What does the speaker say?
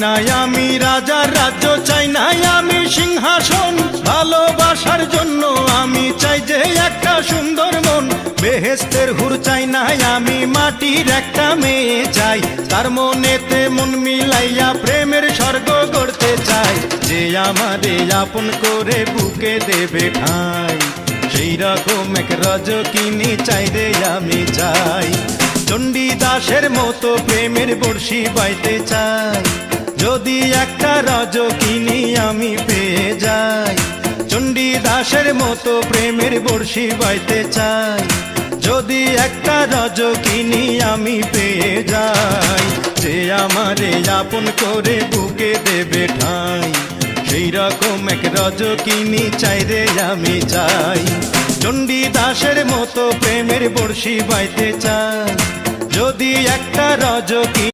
নাই আমি রাজার রাজ্য, চাই নাই আমি সিংহাসন, ভালোবাসার জন্য আমি চাই যে একটা সুন্দর মন। বেহেশতের হুর চাই নাই আমি, মাটির একটা মেয়ে চাই, তার মনেতে মন মিলাইয়া প্রেমের স্বর্গ গড়তে চাই। যে আমারে আপন করে বুকে দেবে ঠাঁই, সেই রকম এক রজকিনী চাই রে আমি চাই। চণ্ডীদাসের মতো প্রেমের বর্ষি বাইতে চাই, যদি একটা রজকিনী আমি পেয়ে যাই। চণ্ডীদাসের মতো প্রেমের বর্ষি বাইতে চাই, যদি একটা রজকিনী আমি পেয়ে যাই। যে আমারে আপন করে বুকে দেবে ঠাঁই, সেই রকম এক রজকিনী চাই রে আমি চাই। চণ্ডীদাসের মতো প্রেমের বর্ষি বাইতে চাই, যদি একটা রজকিনী